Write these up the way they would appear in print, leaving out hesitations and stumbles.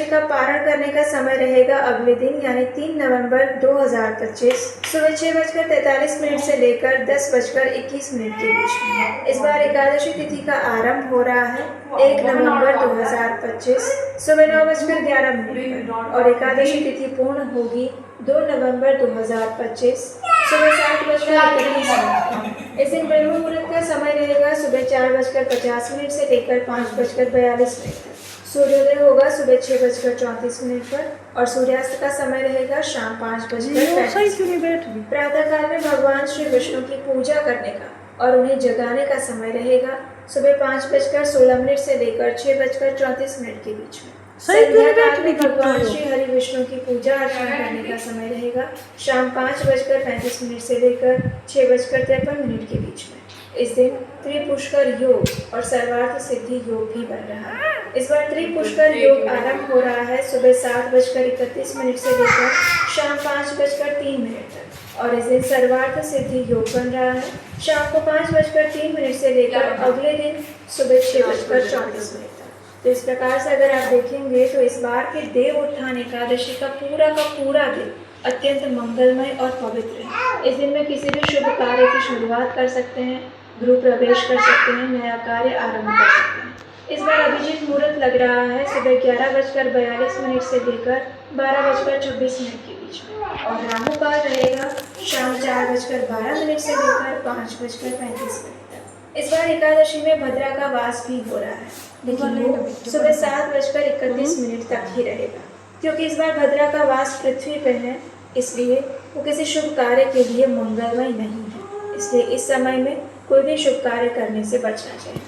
का पारण करने का समय रहेगा अगले दिन यानी 3 नवंबर 2025 सुबह 6:43 से लेकर 10:21 के बीच में। इस बार एकादशी तिथि का आरंभ हो रहा है 1 नवंबर 2025 सुबह 9:11 पर और एकादशी तिथि पूर्ण होगी 2 नवंबर 2025 सुबह 7:31। इस दिन ब्रह्म मुहूर्त का समय रहेगा सुबह 4:50 से लेकर 5:42 तक। सूर्योदय होगा सुबह 6:34 पर और सूर्यास्त का समय रहेगा शाम 5:35। प्रातः काल में भगवान श्री विष्णु की पूजा करने का और उन्हें जगाने का समय रहेगा सुबह 5:16 से लेकर 6:34 के बीच में। संध्या काल में भगवान श्री हरि विष्णु की पूजा अर्चना करने का समय रहेगा शाम 5:35 से लेकर 6:53 के बीच में। इस दिन त्रिपुष्कर योग और सर्वार्थ सिद्धि योग भी बन रहा है। इस बार त्रिपुष्कर योग आरंभ हो रहा है सुबह 7:31 से लेकर शाम 5:03 तक और इस दिन सर्वार्थ सिद्धि योग बन रहा है शाम को 5:03 से लेकर अगले दिन सुबह 6:34 तक। तो इस प्रकार से अगर आप देखेंगे तो इस बार के देव उत्थान एकादशी का पूरा दिन अत्यंत मंगलमय और पवित्र है। इस दिन में किसी भी शुभ कार्य की शुरुआत कर सकते हैं, गृह प्रवेश कर सकते हैं, नया कार्य आरंभ कर सकते हैं। इस बार अभिजीत मुहूर्त लग रहा है सुबह 11:42 से लेकर 12:26 के बीच में और राहु काल रहेगा शाम 4:12 से लेकर 5:35 तक। इस बार एकादशी में भद्रा का वास भी हो रहा है लेकिन वो सुबह 7:31 तक ही रहेगा क्योंकि इस बार भद्रा का वास पृथ्वी पर है, इसलिए वो किसी शुभ कार्य के लिए मंगलमय नहीं है। इसलिए इस समय में कोई भी शुभ कार्य करने से बचना चाहिए।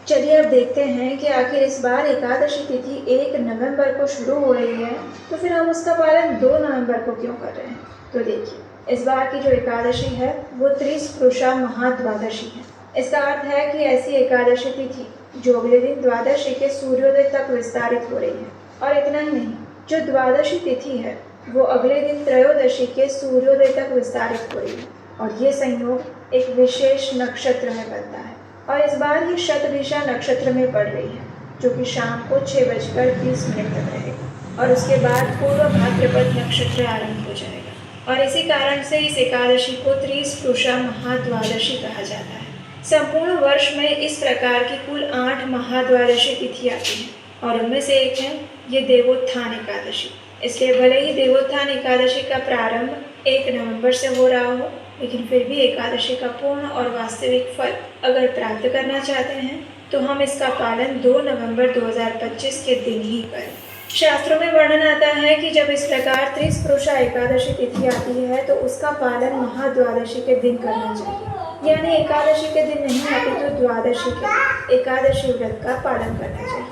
चलिए अब देखते हैं कि आखिर इस बार एकादशी तिथि 1 नवंबर को शुरू हो रही है तो फिर हम उसका पालन 2 नवंबर को क्यों कर रहे हैं। तो देखिए, इस बार की जो एकादशी है वो त्रिस्पुरुषा महाद्वादशी है। इसका अर्थ है कि ऐसी एकादशी तिथि जो अगले दिन द्वादशी के सूर्योदय तक विस्तारित हो रही है और इतना ही नहीं, जो द्वादशी तिथि है वो अगले दिन त्रयोदशी के सूर्योदय तक विस्तारित हो रही है और ये संयोग एक विशेष नक्षत्र में बनता है और इस बार ये शतभिषा नक्षत्र में पड़ रही है जो कि शाम को 6:20 तक रहेगा और उसके बाद पूर्व भाद्रपद नक्षत्र आरंभ हो जाएगा और इसी कारण से इस एकादशी को त्रिस्पुरुषा महाद्वादशी कहा जाता है। संपूर्ण वर्ष में इस प्रकार की कुल 8 महाद्वादशी तिथि आती हैं और उनमें से एक है ये देवोत्थान एकादशी। इसलिए भले ही देवोत्थान एकादशी का प्रारंभ 1 नवंबर से हो रहा हो लेकिन फिर भी एकादशी का पूर्ण और वास्तविक फल अगर प्राप्त करना चाहते हैं तो हम इसका पालन 2 नवंबर 2025 के दिन ही करें। शास्त्रों में वर्णन आता है कि जब इस प्रकार त्रिस्पुरुषा एकादशी तिथि आती है तो उसका पालन महाद्वादशी के दिन करना चाहिए, यानी एकादशी के दिन नहीं अपितु द्वादशी के दिन एकादशी व्रत का पालन करना चाहिए।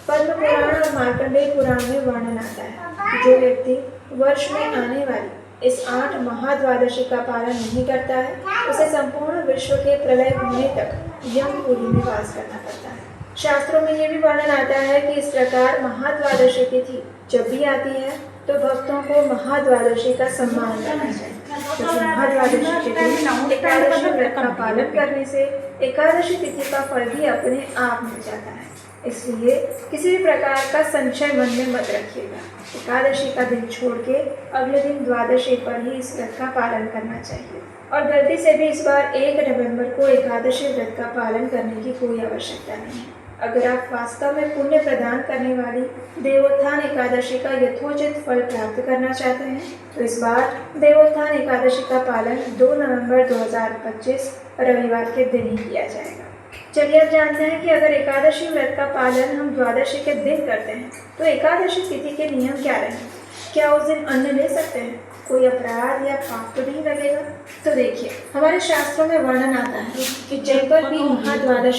पद्म पुराण और मार्कंडेय पुराण में वर्णन आता है कि जो व्यक्ति वर्ष में आने वाली इस 8 महाद्वादशी का पालन नहीं करता है उसे संपूर्ण विश्व के प्रलय होने तक यमपुरी में वास करना पड़ता है। शास्त्रों में ये भी वर्णन आता है कि इस प्रकार महाद्वादशी तिथि जब भी आती है तो भक्तों को महाद्वादशी का सम्मान करना चाहिए क्योंकि महाद्वादशी के दिन एकादशी व्रत का पालन करने से एकादशी तिथि का फल भी अपने आप मिल जाता है। इसलिए किसी भी प्रकार का संशय मन में मत रखिएगा। एकादशी का दिन छोड़ के अगले दिन द्वादशी पर ही इस व्रत का पालन करना चाहिए और गलती से भी इस बार 1 नवंबर को एकादशी व्रत का पालन करने की कोई आवश्यकता नहीं है। अगर आप वास्तव में पुण्य प्रदान करने वाली देवोत्थान एकादशी का यथोचित फल प्राप्त करना चाहते हैं तो इस बार देवोत्थान एकादशी का पालन 2 नवंबर 2025 रविवार के दिन ही किया जाएगा। चलिए अब जानते हैं कि अगर एकादशी व्रत का पालन हम द्वादशी के दिन करते हैं तो एकादशी तिथि के नियम क्या रहेंगे। क्या उस दिन अन्न ले सकते हैं, कोई अपराध या पाप तो नहीं लगेगा। तो देखिए, हमारे शास्त्रों में वर्णन आता है कि जब पर भी महाद्वादशी